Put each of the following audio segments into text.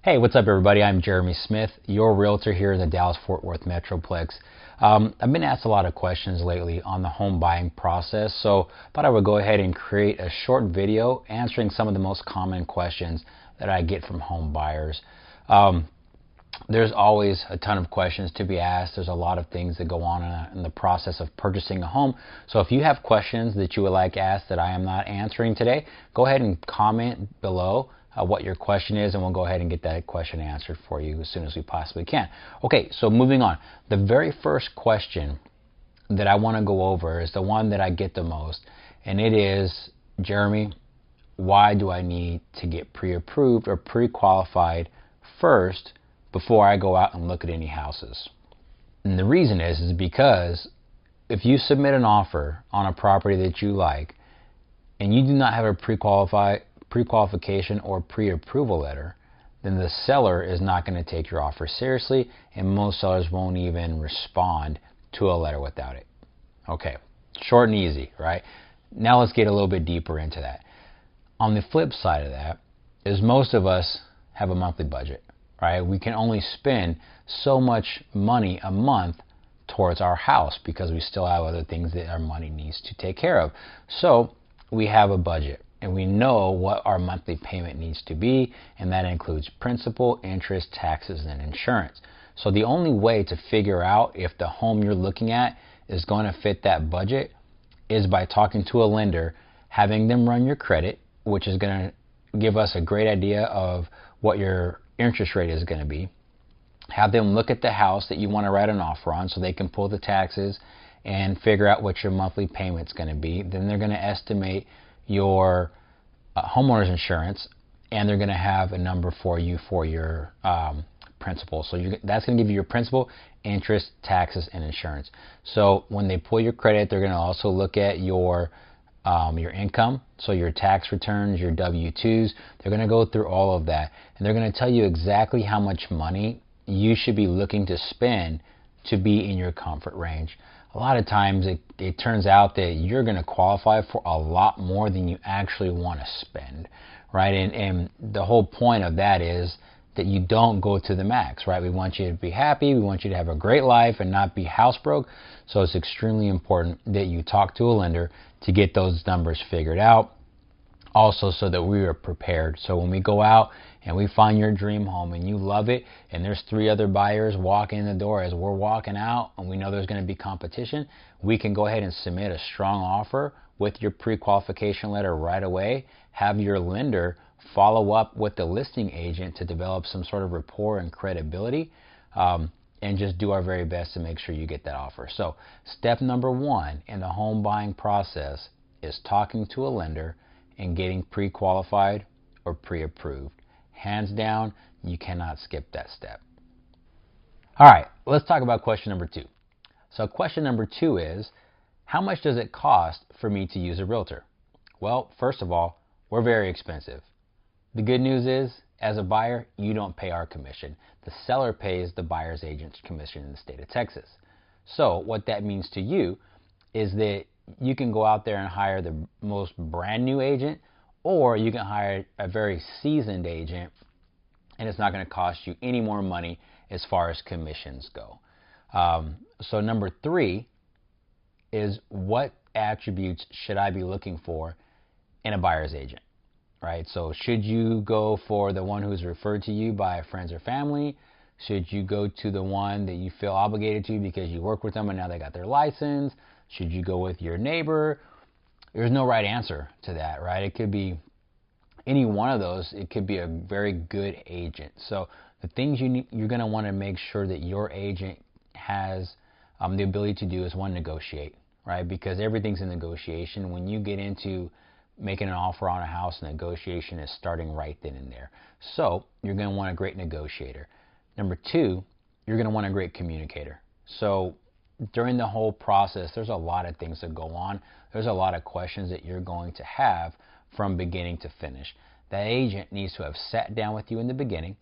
Hey, what's up, everybody? I'm Jeremy Smith, your realtor here in the Dallas-Fort Worth Metroplex. I've been asked a lot of questions lately on the home buying process, so I thought I would go ahead and create a short video answering some of the most common questions that I get from home buyers. There's always a ton of questions to be asked. There's a lot of things that go on in the process of purchasing a home. So if you have questions that you would like asked that I am not answering today, go ahead and comment below what your question is, and we'll go ahead and get that question answered for you as soon as we possibly can. Okay, so moving on. The very first question that I want to go over is the one that I get the most, and it is, Jeremy, why do I need to get pre-approved or pre-qualified first before I go out and look at any houses? And the reason is because if you submit an offer on a property that you like and you do not have a pre-qualification or pre-approval letter, then the seller is not going to take your offer seriously, and most sellers won't even respond to a letter without it. Okay, short and easy, right? Now let's get a little bit deeper into that. On the flip side of that is most of us have a monthly budget, right? We can only spend so much money a month towards our house because we still have other things that our money needs to take care of. So we have a budget, and we know what our monthly payment needs to be, and that includes principal, interest, taxes, and insurance. So the only way to figure out if the home you're looking at is going to fit that budget is by talking to a lender, having them run your credit, which is going to give us a great idea of what your interest rate is going to be. Have them look at the house that you want to write an offer on so they can pull the taxes and figure out what your monthly payment's going to be. Then they're going to estimate your homeowner's insurance, and they're going to have a number for you for your principal. So that's going to give you your principal, interest, taxes, and insurance. So when they pull your credit, they're going to also look at your income, so your tax returns, your W-2s. They're going to go through all of that, and they're going to tell you exactly how much money you should be looking to spend to be in your comfort range. A lot of times it turns out that you're going to qualify for a lot more than you actually want to spend, right? And the whole point of that is that you don't go to the max, right? We want you to be happy. We want you to have a great life and not be house broke. So it's extremely important that you talk to a lender to get those numbers figured out. Also, so that we are prepared. So when we go out and we find your dream home and you love it, and there's 3 other buyers walking in the door as we're walking out, and we know there's going to be competition, we can go ahead and submit a strong offer with your pre-qualification letter right away. Have your lender follow up with the listing agent to develop some sort of rapport and credibility, and just do our very best to make sure you get that offer. So step number 1 in the home buying process is talking to a lender and getting pre-qualified or pre-approved. Hands down, you cannot skip that step. All right, let's talk about question number 2. So question number 2 is, how much does it cost for me to use a realtor? Well, first of all, we're very expensive. The good news is, as a buyer, you don't pay our commission. The seller pays the buyer's agent's commission in the state of Texas. So what that means to you is that you can go out there and hire the most brand new agent, or you can hire a very seasoned agent, and it's not going to cost you any more money as far as commissions go. So number 3 is, what attributes should I be looking for in a buyer's agent, right? So should you go for the one who's referred to you by friends or family? Should you go to the one that you feel obligated to because you work with them and now they got their license? Should you go with your neighbor? There's no right answer to that, right? It could be any one of those. It could be a very good agent. So the things you're going to want to make sure that your agent has the ability to do is, 1, negotiate, right? Because everything's a negotiation. When you get into making an offer on a house, negotiation is starting right then and there. So you're going to want a great negotiator. Number 2, you're going to want a great communicator. So during the whole process, there's a lot of things that go on. There's a lot of questions that you're going to have from beginning to finish. That agent needs to have sat down with you in the beginning,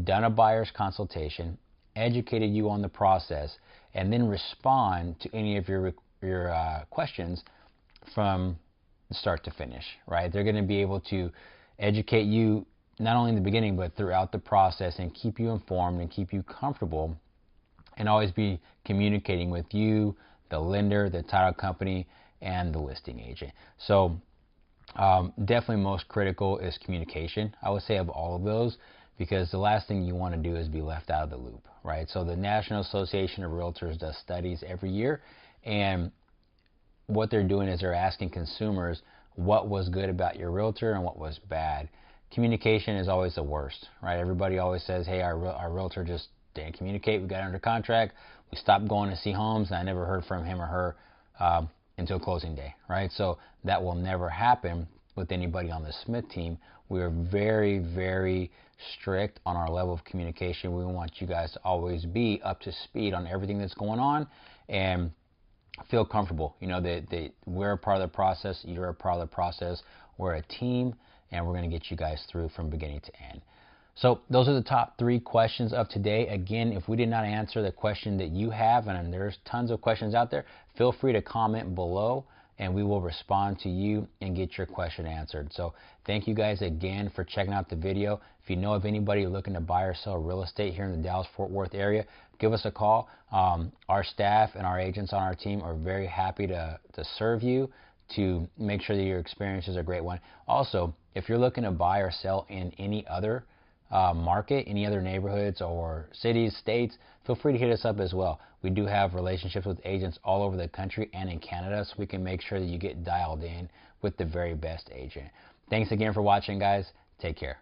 done a buyer's consultation, educated you on the process, and then respond to any of your questions from start to finish, right? They're going to be able to educate you not only in the beginning, but throughout the process, and keep you informed and keep you comfortable, and always be communicating with you, the lender, the title company, and the listing agent. So definitely most critical is communication, I would say, of all of those, because the last thing you want to do is be left out of the loop, right? So the National Association of Realtors does studies every year, and what they're doing is they're asking consumers what was good about your realtor and what was bad. Communication is always the worst, right? Everybody always says, hey, our realtor just didn't communicate. We got under contract. We stopped going to see homes, and I never heard from him or her until closing day, right? So that will never happen with anybody on the Smith team. We are very, very strict on our level of communication. We want you guys to always be up to speed on everything that's going on and feel comfortable. You know that we're a part of the process. You're a part of the process. We're a team, and we're going to get you guys through from beginning to end. So those are the top 3 questions of today. Again, if we did not answer the question that you have, and there's tons of questions out there, feel free to comment below, and we will respond to you and get your question answered. So thank you guys again for checking out the video. If you know of anybody looking to buy or sell real estate here in the Dallas-Fort Worth area, give us a call. Our staff and our agents on our team are very happy to serve you, to make sure that your experience is a great one. Also, if you're looking to buy or sell in any other market, any other neighborhoods or cities, states, feel free to hit us up as well. We do have relationships with agents all over the country and in Canada, so we can make sure that you get dialed in with the very best agent. Thanks again for watching, guys. Take care.